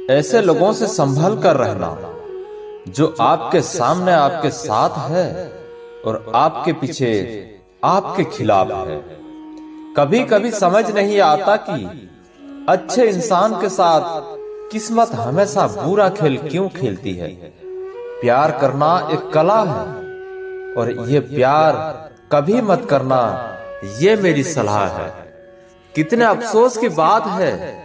ऐसे लोगों से संभल कर रहना जो आपके सामने आपके साथ है और आपके पीछे आपके खिलाफ है। कभी कभी समझ नहीं आता कि अच्छे इंसान के साथ किस्मत हमेशा बुरा खेल क्यों खेलती है। प्यार करना एक कला है और ये प्यार कभी मत करना, ये मेरी सलाह है। कितने अफसोस की बात है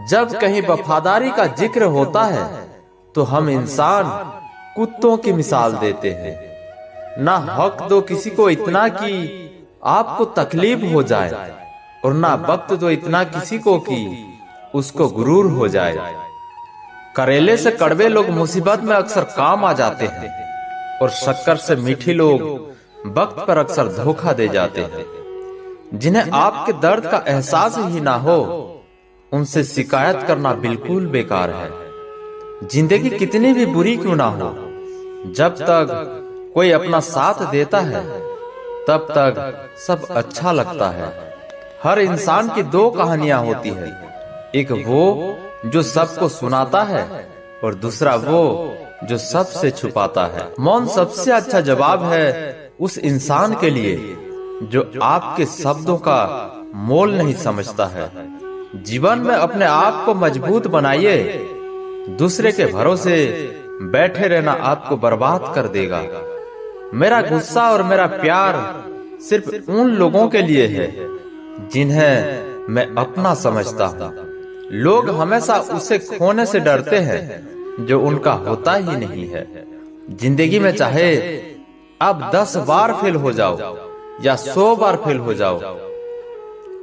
जब कहीं वफादारी का जिक्र होता है तो हम इंसान कुत्तों की मिसाल देते हैं। ना हक दो किसी को इतना कि आपको तकलीफ हो जाए और ना वक्त दो इतना किसी को कि उसको गुरूर हो जाए। करेले से कड़वे लोग मुसीबत में अक्सर काम आ जाते हैं और शक्कर से मीठी लोग वक्त पर अक्सर धोखा दे जाते हैं। जिन्हें आपके दर्द का एहसास ही ना हो उनसे शिकायत करना बिल्कुल बेकार है। जिंदगी कितनी भी बुरी क्यों ना हो, जब तक कोई अपना साथ देता है तब तक सब अच्छा लगता है। हर इंसान की दो कहानियां होती है, एक वो जो सबको सुनाता है और दूसरा वो जो सबसे छुपाता है। मौन सबसे अच्छा जवाब है उस इंसान के लिए जो आपके शब्दों का मोल नहीं समझता है। जीवन में अपने आप को मजबूत बनाइए, दूसरे के भरोसे बैठे रहना आपको बर्बाद कर देगा। मेरा गुस्सा और मेरा प्यार सिर्फ उन लोगों के लिए है जिन्हें मैं अपना समझता हूँ। लोग हमेशा उसे खोने से डरते हैं जो उनका होता ही नहीं है। जिंदगी में चाहे अब 10 बार फेल हो जाओ या 100 बार फेल हो जाओ,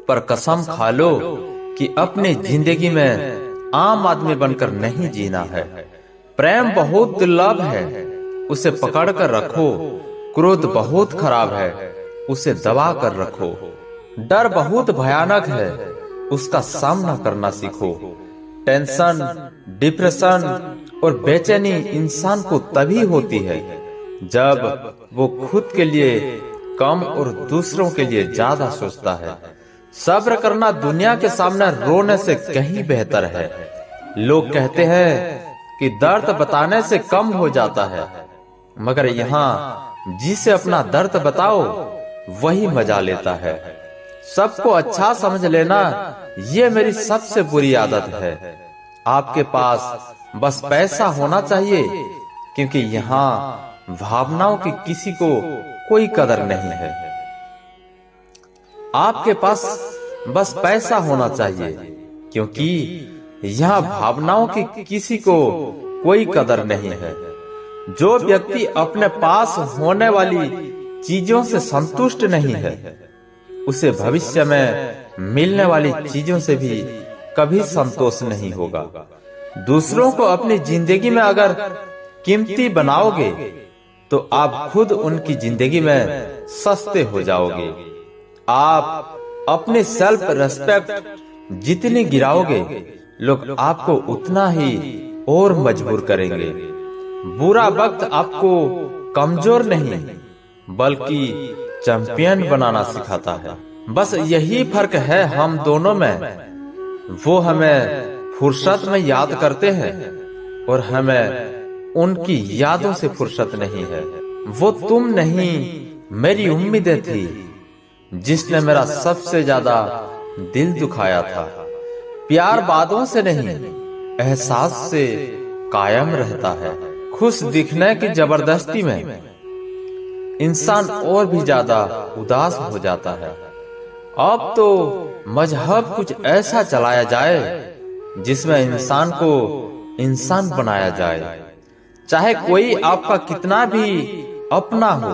पर कसम खा लो कि अपनी जिंदगी में आम आदमी बनकर नहीं जीना है। प्रेम बहुत दुर्लभ है, उसे पकड़ कर रखो। क्रोध बहुत खराब है, उसे दबा कर रखो। डर बहुत भयानक है, उसका सामना करना सीखो। टेंशन, डिप्रेशन और बेचैनी इंसान को तभी होती है जब वो खुद के लिए कम और दूसरों के लिए ज्यादा सोचता है। सब्र करना दुनिया के सामने रोने से कहीं बेहतर है। लोग कहते हैं कि दर्द बताने से कम हो जाता है, मगर यहाँ जिसे अपना दर्द बताओ वही मजा लेता है। सबको अच्छा समझ लेना ये मेरी सबसे बुरी आदत है। आपके पास बस पैसा होना चाहिए, क्योंकि यहाँ भावनाओं की किसी को कोई कदर नहीं है। आपके पास बस पैसा होना चाहिए, क्योंकि यहाँ भावनाओं की किसी को कोई कदर नहीं है। जो व्यक्ति अपने पास होने वाली चीजों से संतुष्ट नहीं है, उसे भविष्य में मिलने वाली चीजों से भी कभी संतोष नहीं होगा। दूसरों को अपनी जिंदगी में अगर कीमती बनाओगे तो आप खुद उनकी जिंदगी में सस्ते हो जाओगे। आप अपने सेल्फ रेस्पेक्ट जितनी गिराओगे, लोग आपको उतना ही और मजबूर करेंगे। बुरा वक्त आपको कमजोर नहीं बल्कि चैंपियन बनाना सिखाता है। बस यही फर्क है हम दोनों में। वो हमें फुर्सत में याद करते हैं और हमें उनकी यादों से फुर्सत नहीं है। वो तुम नहीं, मेरी उम्मीदें थी जिसने मेरा सबसे ज्यादा दिल दुखाया था। प्यार बातों से नहीं, एहसास से कायम रहता है। खुश दिखने की जबरदस्ती में इंसान और भी ज्यादा उदास हो जाता है। अब तो मजहब कुछ ऐसा चलाया जाए जिसमें इंसान को इंसान बनाया जाए। चाहे कोई आपका कितना भी अपना हो,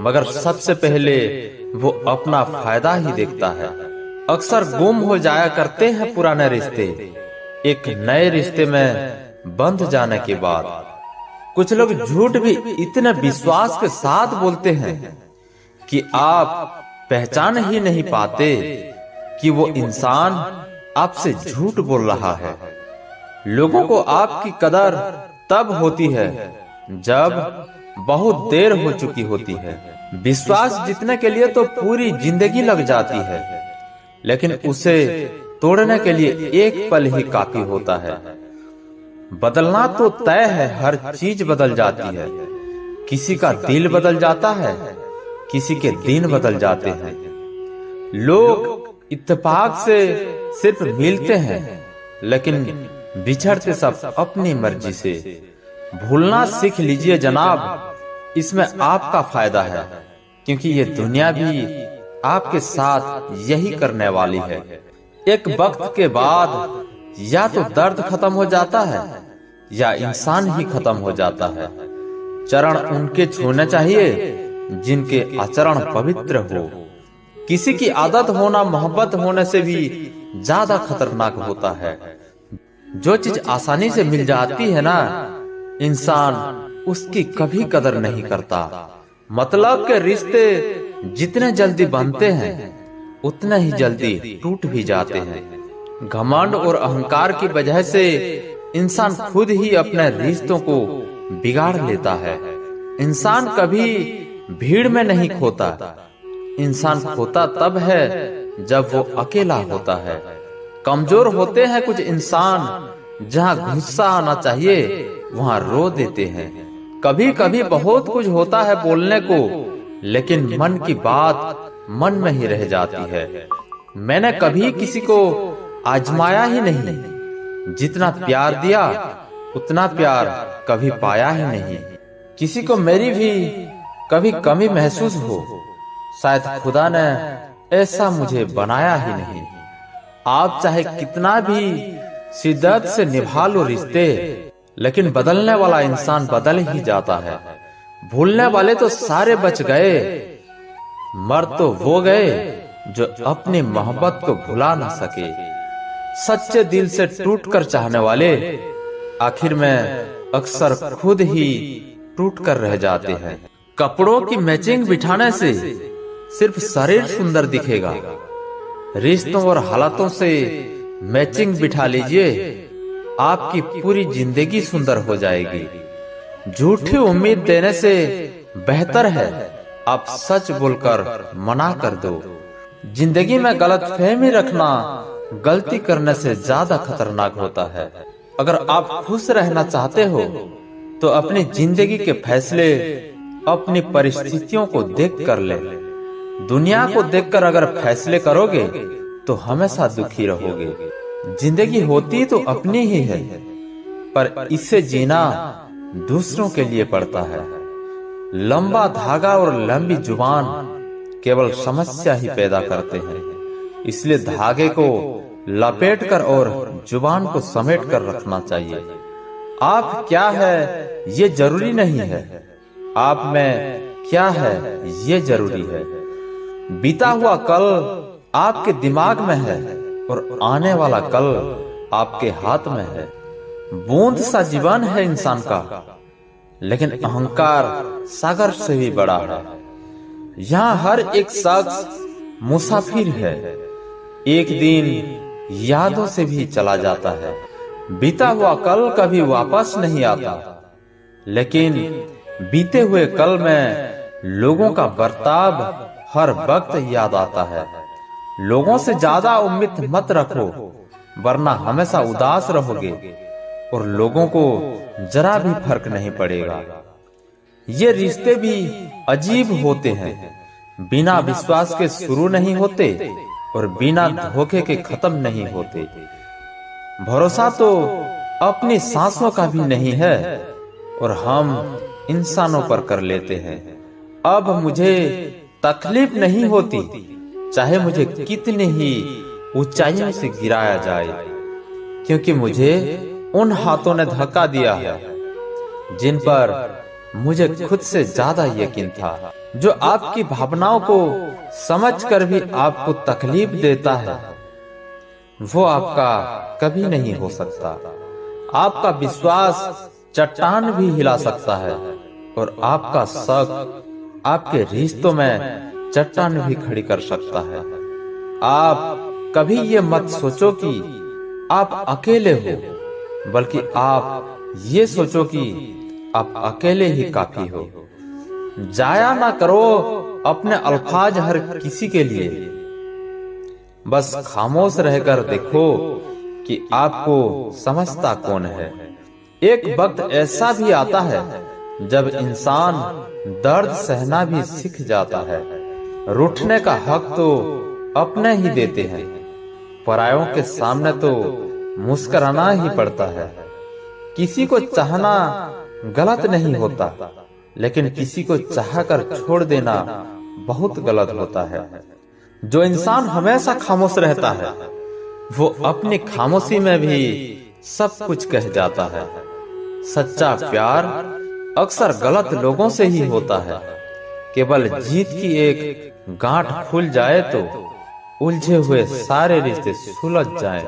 मगर सबसे पहले वो अपना फायदा ही देखता है। अक्सर गुम हो जाया करते हैं पुराने रिश्ते एक नए रिश्ते में बंध जाने के बाद। कुछ लोग झूठ भी इतने विश्वास के साथ बोलते हैं कि आप पहचान ही नहीं पाते कि वो इंसान आपसे झूठ बोल रहा है। लोगों को आपकी कदर तब होती है जब बहुत देर हो चुकी होती है। विश्वास जीतने के लिए तो पूरी जिंदगी लग जाती है, लेकिन उसे तोड़ने के लिए एक पल ही काफी होता है। बदलना तो तय है, हर चीज बदल जाती है। किसी का दिल बदल जाता है, किसी के दिन बदल जाते हैं। लोग इत्तेफाक से सिर्फ मिलते हैं, लेकिन बिछड़ते सब अपनी मर्जी से। भूलना सीख लीजिए जनाब, इसमें आपका फायदा है, क्योंकि ये दुनिया भी आपके साथ यही करने वाली है। एक वक्त के बाद या तो दर्द खत्म हो जाता है या इंसान ही खत्म हो जाता है। चरण उनके छूने चाहिए जिनके आचरण पवित्र हो। किसी की आदत होना मोहब्बत होने से भी ज्यादा खतरनाक होता है। जो चीज आसानी से मिल जाती है ना, इंसान उसकी कभी कदर नहीं करता। मतलब के रिश्ते जितने जल्दी बनते हैं उतने ही जल्दी टूट भी जाते हैं। घमंड और अहंकार की वजह से इंसान खुद ही अपने रिश्तों को बिगाड़ लेता है। इंसान कभी भीड़ में नहीं खोता, इंसान खोता तब है जब वो अकेला होता है। कमजोर होते हैं कुछ इंसान, जहां गुस्सा आना चाहिए वहां रो देते हैं। कभी कभी बहुत कुछ होता है बोलने को, लेकिन मन की बात मन में ही रह जाती है। मैंने कभी किसी को आजमाया ही नहीं, जितना प्यार दिया उतना प्यार कभी पाया ही नहीं। किसी को मेरी भी कभी कमी महसूस हो, शायद खुदा ने ऐसा मुझे बनाया ही नहीं। आप चाहे कितना भी शिद्दत से निभा लो रिश्ते, लेकिन बदलने वाला इंसान बदल ही जाता है। भूलने वाले तो सारे बच गए, मर तो वो गए जो अपनी मोहब्बत को भुला ना सके। सच्चे दिल से टूटकर चाहने वाले आखिर में अक्सर खुद ही टूट कर रह जाते हैं। कपड़ों की मैचिंग बिठाने से सिर्फ शरीर सुंदर दिखेगा, रिश्तों और हालातों से मैचिंग बिठा लीजिए, आपकी पूरी जिंदगी सुंदर हो जाएगी। झूठी उम्मीद देने से बेहतर है आप सच बोलकर मना कर दो। जिंदगी में गलतफहमी रखना गलती करने से ज्यादा खतरनाक होता है। अगर आप खुश रहना चाहते हो तो अपनी जिंदगी के फैसले अपनी परिस्थितियों को देख कर ले। दुनिया को देखकर अगर फैसले करोगे तो हमेशा दुखी रहोगे। जिंदगी होती तो अपनी ही है, पर इसे जीना दूसरों के लिए पड़ता है। लंबा धागा और लंबी जुबान केवल समस्या ही पैदा करते हैं, इसलिए धागे को लपेटकर और जुबान को समेटकर रखना चाहिए। आप क्या है ये जरूरी नहीं है, आप में क्या है ये जरूरी है। बीता हुआ कल आपके दिमाग में है और आने वाला कल आपके हाथ में है। बूंद सा जीवन है इंसान का, लेकिन अहंकार सागर से भी बड़ा है। यहाँ हर एक शख्स मुसाफिर है, एक दिन यादों से भी चला जाता है। बीता हुआ कल कभी वापस नहीं आता, लेकिन बीते हुए कल में लोगों का बर्ताव हर वक्त याद आता है। लोगों से ज्यादा उम्मीद मत रखो, वरना हमेशा उदास रहोगे और लोगों को जरा भी फर्क नहीं पड़ेगा। ये रिश्ते भी अजीब होते हैं, बिना विश्वास के शुरू नहीं होते और बिना धोखे के खत्म नहीं होते। भरोसा तो अपनी सांसों का भी नहीं है और हम इंसानों पर कर लेते हैं। अब मुझे तकलीफ नहीं होती, चाहे मुझे कितनी ही ऊंचाइयों से गिराया जाए, क्योंकि मुझे उन हाथों ने धक्का दिया है जिन पर मुझे खुद से ज्यादा यकीन था। जो आपकी भावनाओं को समझकर भी आपको तकलीफ देता है, वो आपका कभी नहीं हो सकता। आपका विश्वास चट्टान भी हिला सकता है और आपका शक आपके रिश्तों में चट्टान भी खड़ी कर सकता है। आप कभी ये मत सोचो कि आप अकेले हो, बल्कि आप ये सोचो कि आप अकेले ही काफी हो। जाया ना करो अपने अल्फाज हर किसी के लिए, बस खामोश रहकर देखो कि आपको समझता कौन है। एक वक्त ऐसा भी आता है जब इंसान दर्द सहना भी सीख जाता है। रूठने का हक तो अपने ही देते हैं, परायों के सामने तो मुस्कुराना ही पड़ता है। किसी को चाहना गलत नहीं होता, लेकिन किसी को चाहकर छोड़ देना बहुत गलत होता है। जो इंसान हमेशा खामोश रहता है वो अपनी खामोशी में भी सब कुछ कह जाता है। सच्चा प्यार अक्सर गलत लोगों से ही होता है। केवल जीत की एक गांठ खुल जाए तो उलझे हुए सारे रिश्ते सुलझ जाएं।